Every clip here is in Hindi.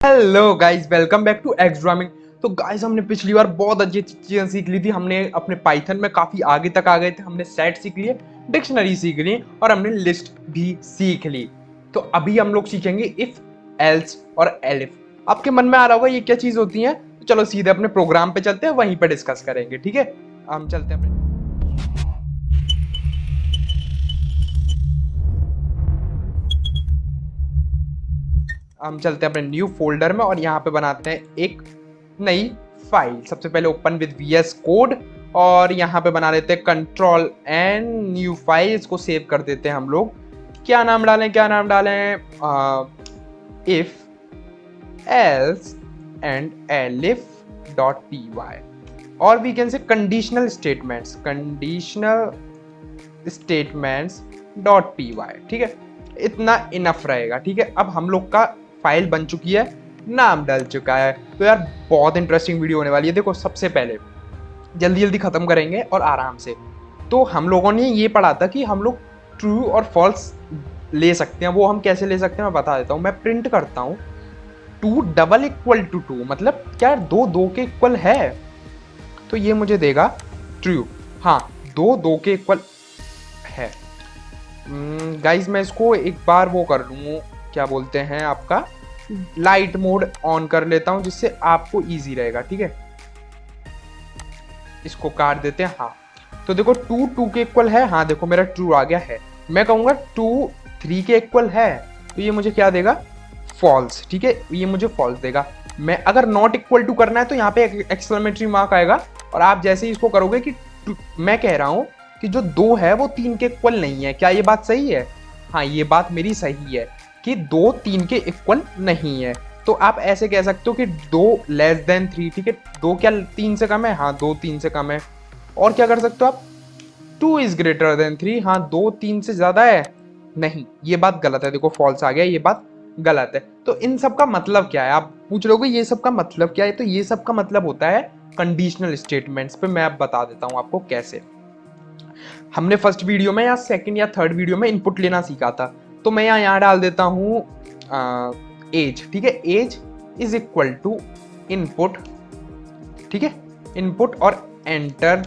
Hello guys, welcome back to एक्सड्रामिंग। तो गाइस, हमने पिछली बार बहुत अच्छी चीजें सीख ली थी। हमने अपने पाइथन में काफी आगे तक आ गए थे। हमने सेट सीख लिए, डिक्शनरी सीख ली और हमने लिस्ट भी सीख ली। तो अभी हम लोग सीखेंगे इफ, एल्स और एलिफ। आपके मन में आ रहा होगा ये क्या चीज होती है, तो चलो सीधे अपने प्रोग्राम पे चलते हैं, वहीं पे डिस्कस करेंगे। ठीक है, हम चलते हैं अपने अपने न्यू फोल्डर में और यहाँ पे बनाते हैं एक नई फाइल। सबसे पहले ओपन विद वीएस कोड और यहाँ पे बना लेते हैं कंट्रोल एन न्यू फाइल। इसको सेव कर देते हैं हम लोग। क्या नाम डालें? If, else and elif dot P Y, और we can say conditional statements dot P Y. ठीक है, इतना इनफ रहेगा। ठीक है, अब हम लोग का फाइल बन चुकी है, नाम डल चुका है। तो यार बहुत इंटरेस्टिंग वीडियो होने वाली है। देखो, सबसे पहले जल्दी जल्दी खत्म करेंगे और आराम से। तो हम लोगों ने ये पढ़ा था कि हम लोग ट्रू और फॉल्स ले सकते हैं। वो हम कैसे ले सकते हैं मैं बता देता हूँ। मैं प्रिंट करता हूँ 2 डबल इक्वल टू 2, मतलब क्या दो दो के इक्वल है, तो ये मुझे देगा ट्रू। हाँ, दो दो के इक्वल है। गाइज, मैं इसको एक बार वो कर लूँ, क्या बोलते हैं, आपका लाइट मोड ऑन कर लेता हूं, जिससे आपको इजी रहेगा। ठीक है, इसको काट देते हैं। हाँ, तो देखो 2 2 के इक्वल है। हाँ देखो, मेरा ट्रू आ गया है। मैं कहूंगा 2 3 के इक्वल है, तो ये मुझे क्या देगा? फॉल्स। ठीक है, ये मुझे फॉल्स देगा। मैं अगर नॉट इक्वल टू करना है तो यहाँ पे एक्सक्लेमेटरी मार्क आएगा, और आप जैसे ही इसको करोगे कि मैं कह रहा हूं कि जो 2 है वो 3 के इक्वल नहीं है। क्या ये बात सही है? हाँ, ये बात मेरी सही है कि 2 3 के इक्वल नहीं है। तो आप ऐसे कह सकते हो कि 2 लेस देन 3। ठीक है, 2 क्या 3 से कम है? हाँ, 2 3 से कम है। और क्या कर सकते हो आप? 2 इज ग्रेटर देन 3। हाँ, 2 3 से ज्यादा है? नहीं, ये बात गलत है। देखो, फॉल्स आ गया, ये बात गलत है। तो इन सब का मतलब क्या है? आप पूछ रहे हो ये सब का मतलब क्या है? तो ये सब का मतलब होता है कंडीशनल स्टेटमेंट्स पे। मैं अब बता देता हूं आपको कैसे। हमने फर्स्ट वीडियो में या सेकंड या थर्ड वीडियो में इनपुट लेना सीखा था। तो मैं यहाँ डाल देता हूँ एज। ठीक है, age is equal to input. ठीक है, इनपुट और एंटर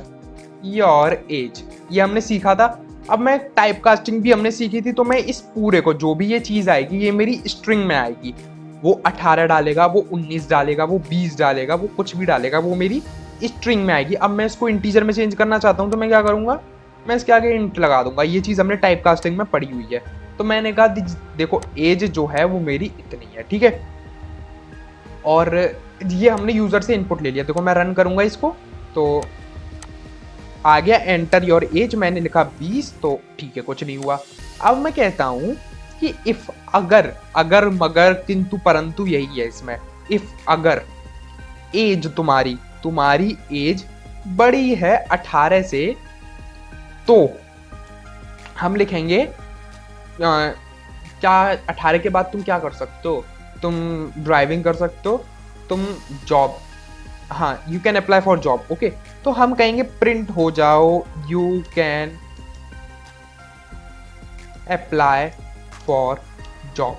योर एज, ये हमने सीखा था। अब मैं टाइप कास्टिंग भी हमने सीखी थी। तो मैं इस पूरे को, जो भी ये चीज आएगी, ये मेरी स्ट्रिंग में आएगी। वो 18 डालेगा, वो 19 डालेगा, वो 20 डालेगा, वो कुछ भी डालेगा, वो मेरी स्ट्रिंग में आएगी। अब मैं इसको इंटीजर में चेंज करना चाहता हूँ, तो मैं क्या करूंगा? मैं इसके आगे इंट लगा दूंगा। ये चीज हमने टाइप कास्टिंग में पढ़ी हुई है। तो मैंने कहा देखो, एज जो है वो मेरी इतनी है। ठीक है, और ये हमने यूजर से इनपुट ले लिया। देखो, मैं रन करूंगा इसको, तो आ गया एंटर योर एज। मैंने लिखा 20, तो ठीक है, कुछ नहीं हुआ। अब मैं कहता हूं कि इफ, अगर मगर किंतु परंतु यही है इसमें। इफ अगर एज तुम्हारी एज बड़ी है 18 से, तो हम लिखेंगे क्या 18 के बाद तुम क्या कर सकते हो? तुम ड्राइविंग कर सकते हो, तुम जॉब, हाँ, you can apply for job. Okay, तो हम कहेंगे प्रिंट हो जाओ, you can apply for job.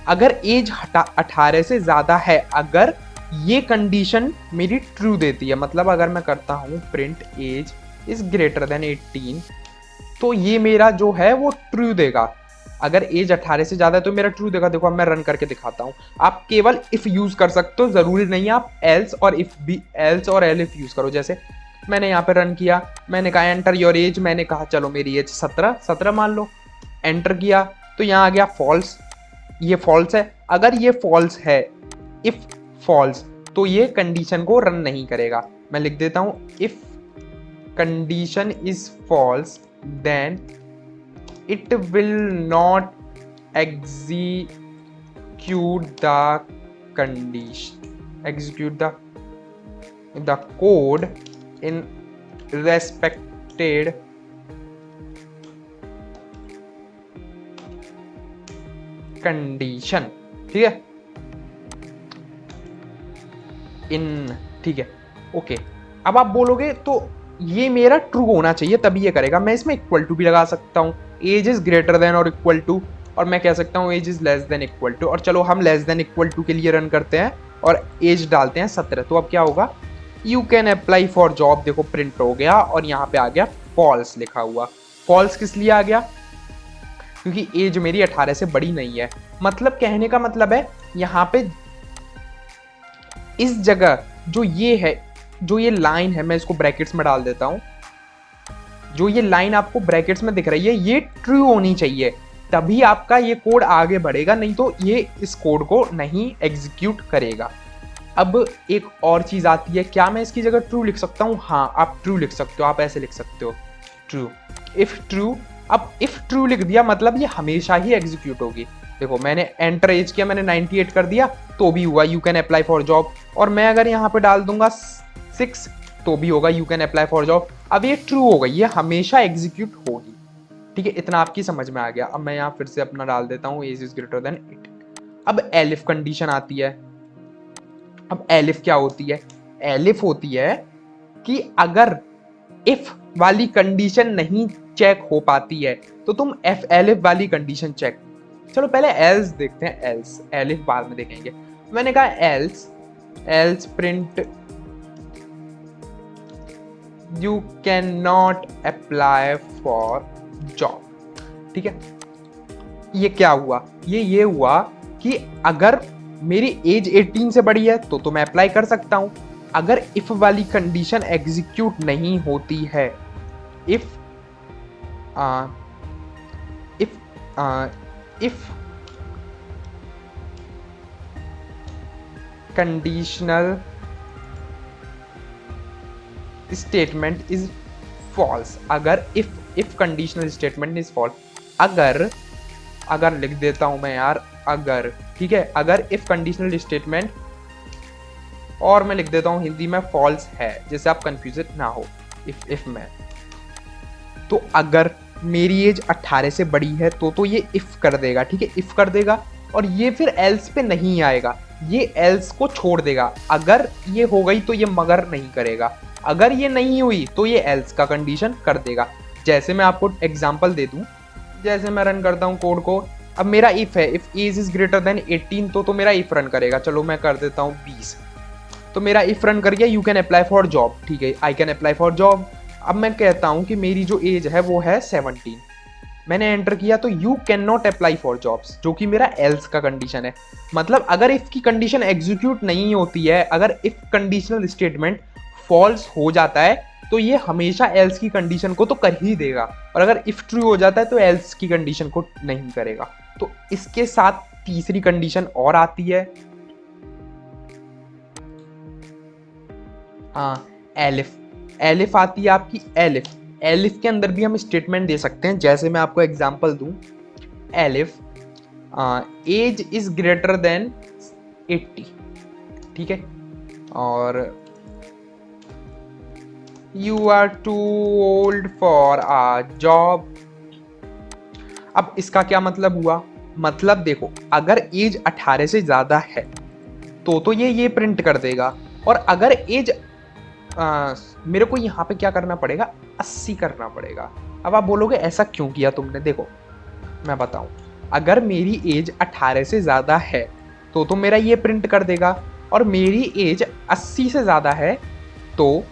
अगर एज 18 से ज्यादा है, अगर ये कंडीशन मेरी ट्रू देती है, मतलब अगर मैं करता हूं print age is greater than 18, तो ये मेरा जो है वो ट्रू देगा। अगर एज 18 से ज्यादा है तो मेरा ट्रू देगा। देखो, अब मैं रन करके दिखाता हूं। आप केवल इफ यूज कर सकते हो, जरूरी नहीं आप एल्स और इफ भी, एल्स और एलिफ यूज करो। जैसे मैंने यहाँ पे रन किया, मैंने कहा एंटर योर एज, मैंने कहा चलो मेरी एज 17 मान लो। एंटर किया तो यहाँ आ गया फॉल्स। ये फॉल्स है। अगर ये फॉल्स है, इफ फॉल्स, तो ये कंडीशन को रन नहीं करेगा। मैं लिख देता हूं, if condition is false then it will not execute the code in respected condition। ठीक है, ठीक है, ओके। अब आप बोलोगे तो ये मेरा ट्रू होना चाहिए तभी ये करेगा। मैं इसमें इक्वल टू भी लगा सकता हूं, एज इज ग्रेटर देन और इक्वल टू। और मैं कह सकता हूँ age is less than equal to, और चलो हम लेस देन इक्वल टू के लिए रन करते हैं और एज डालते हैं 17। तो अब क्या होगा, you can apply for job, देखो प्रिंट हो गया और यहाँ पे आ गया फॉल्स लिखा हुआ। फॉल्स किस लिए आ गया, क्योंकि एज मेरी 18 से बड़ी नहीं है। मतलब कहने का मतलब है यहाँ पे इस जगह जो ये है, जो ये लाइन है, मैं इसको ब्रैकेट्स में डाल देता हूं, जो ये लाइन आपको ब्रैकेट्स में दिख रही है ये ट्रू होनी चाहिए, तभी आपका ये कोड आगे बढ़ेगा, नहीं तो ये इस कोड को नहीं एग्जीक्यूट करेगा। अब एक और चीज आती है, क्या मैं इसकी जगह ट्रू लिख सकता हूँ? हाँ, आप ट्रू लिख सकते हो, आप ऐसे लिख सकते हो ट्रू, इफ ट्रू। अब इफ ट्रू लिख दिया मतलब ये हमेशा ही एग्जीक्यूट होगी। देखो मैंने एंटर एज किया, मैंने 98 कर दिया तो भी हुआ you can apply for job, और मैं अगर यहाँ पे डाल दूंगा 6 तो भी होगा you can apply for job. अब ये ट्रू हो गई, ये हमेशा एग्जीक्यूट होगी। ठीक है, इतना आपकी समझ में आ गया। अब मैं यहाँ फिर से अपना डाल देता हूँ एज इज ग्रेटर देन 18। अब एलिफ कंडीशन आती है। अब एलिफ क्या होती है? एलिफ होती है कि अगर इफ वाली कंडीशन नहीं चेक हो पाती है तो तुम एफ एलिफ वाली कंडीशन चेक। चलो पहले एल्स देखते हैं, एल्स, एलिफ बाद में देखेंगे। मैंने कहा else, else print you can not apply for job. ठीक है, ये क्या हुआ? ये हुआ कि अगर मेरी एज 18 से बड़ी है तो मैं अप्लाई कर सकता हूं। अगर इफ वाली कंडीशन एग्जीक्यूट नहीं होती है, if conditional statement is false, अगर if conditional statement is false, अगर लिख देता हूं मैं यार, अगर, ठीक है, अगर इफ कंडीशनल स्टेटमेंट, और मैं लिख देता हूं हिंदी में फॉल्स है, जैसे आप कंफ्यूज ना हो इफ में, तो अगर मेरी एज 18 से बड़ी है तो ये इफ कर देगा। ठीक है, इफ कर देगा और ये फिर एल्स पे नहीं आएगा, ये एल्स को छोड़ देगा। अगर ये हो गई तो ये मगर नहीं करेगा, अगर ये नहीं हुई तो ये एल्स का कंडीशन कर देगा। जैसे मैं आपको एग्जांपल दे दूं, जैसे मैं रन करता हूं कोड को, अब मेरा इफ है, if age is greater than 18 तो मेरा इफ रन करेगा। चलो मैं कर देता हूं 20, तो मेरा इफ रन कर गया you can apply for job. ठीक है, I can apply for job. अब मैं कहता हूं कि मेरी जो एज है वो है 17, मैंने एंटर किया तो you can not apply for jobs, जो कि मेरा एल्स का कंडीशन है। मतलब अगर इफ की कंडीशन एग्जीक्यूट नहीं होती है, अगर इफ कंडीशनल स्टेटमेंट फॉल्स हो जाता है तो ये हमेशा एल्स की कंडीशन को तो कर ही देगा, और अगर इफ ट्रू हो जाता है तो एल्स की कंडीशन को नहीं करेगा। तो इसके साथ तीसरी कंडीशन और आती है, एलिफ। एलिफ आती है आपकी एलिफ। एलिफ के अंदर भी हम स्टेटमेंट दे सकते हैं, जैसे मैं आपको एग्जांपल दूं, elif age is greater than 80। ठीक है, और you are too old for a job. अब इसका क्या मतलब हुआ? मतलब देखो, अगर एज 18 से ज्यादा है तो ये प्रिंट कर देगा, और अगर एज मेरे को यहाँ पे क्या करना पड़ेगा, 80 करना पड़ेगा। अब आप बोलोगे ऐसा क्यों किया तुमने? देखो मैं बताऊं, अगर मेरी एज 18 से ज्यादा है तो मेरा ये प्रिंट कर देगा, और मेरी एज 80 से ज्यादा है तो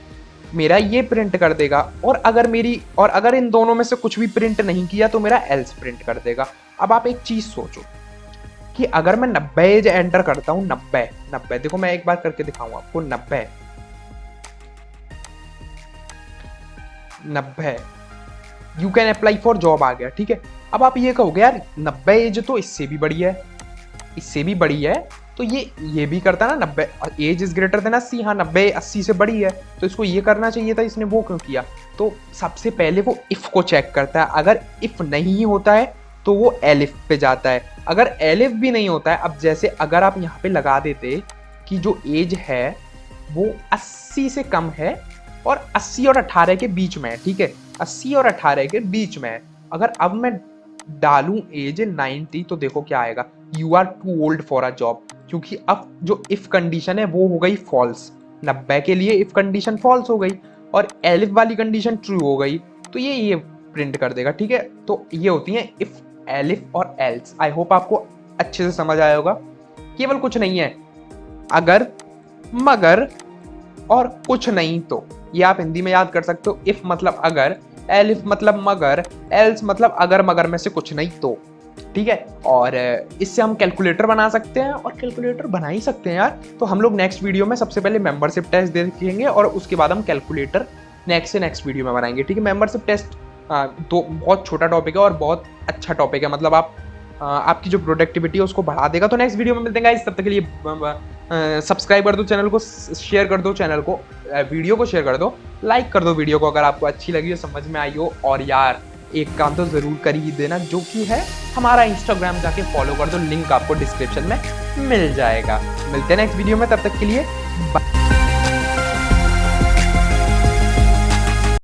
मेरा ये प्रिंट कर देगा, और अगर इन दोनों में से कुछ भी प्रिंट नहीं किया तो मेरा एल्स प्रिंट कर देगा। अब आप एक चीज सोचो कि अगर मैं 90 एज एंटर करता हूं, 90, देखो मैं एक बार करके दिखाऊंगा आपको, 90 you can apply for job आ गया। ठीक है, अब आप ये कहोगे यार 90 एज तो इससे भी बड़ी है, इससे भी बड़ी है, तो ये भी करता ना 90 एज इज ग्रेटर देन 80। हाँ, 90 80 से बड़ी है तो इसको ये करना चाहिए था, इसने वो क्यों किया? तो सबसे पहले वो इफ को चेक करता है, अगर इफ नहीं होता है तो वो एलिफ पे जाता है, अगर एलिफ भी नहीं होता है, अब जैसे अगर आप यहाँ पे लगा देते कि जो एज है वो 80 से कम है और 80 और 18 के बीच में है, ठीक है, 80 और 18 के बीच में है, अगर अब मैं डालूं एज 90 तो देखो क्या आएगा, you are too old for a job, क्योंकि अब जो इफ कंडीशन है वो हो गई फॉल्स, 90 के लिए इफ कंडीशन फॉल्स हो गई और एलिफ वाली कंडीशन ट्रू हो गई, तो ये प्रिंट कर देगा। ठीक है, तो ये होती है इफ एलिफ और एल्स। आई होप आपको अच्छे से समझ आया होगा। केवल कुछ नहीं है, अगर, मगर और कुछ नहीं तो। ये आप हिंदी में याद कर सकते हो। इफ मतलब अगर, एलिफ मतलब मगर, एल्स मतलब अगर मगर में से कुछ नहीं तो। ठीक है, और इससे हम कैलकुलेटर बना सकते हैं, और कैलकुलेटर बना ही सकते हैं यार। तो हम लोग नेक्स्ट वीडियो में सबसे पहले मेंबरशिप टेस्ट देखेंगे और उसके बाद हम कैलकुलेटर नेक्स्ट वीडियो में बनाएंगे। ठीक है, मेंबरशिप टेस्ट तो बहुत छोटा टॉपिक है और बहुत अच्छा टॉपिक है, मतलब आपकी जो प्रोडक्टिविटी है उसको बढ़ा देगा। तो नेक्स्ट वीडियो में मिलते हैं गाइस, तब तक के लिए सब्सक्राइब कर दो चैनल को, शेयर कर दो चैनल को, वीडियो को शेयर कर दो, लाइक कर दो वीडियो को अगर आपको अच्छी लगी हो, समझ में आई हो। और यार एक काम तो ज़रूर कर ही देना, जो कि है हमारा इंस्टाग्राम जाके फॉलो कर दो, लिंक आपको डिस्क्रिप्शन में मिल जाएगा। मिलते हैं नेक्स्ट वीडियो में, तब तक के लिए बाय।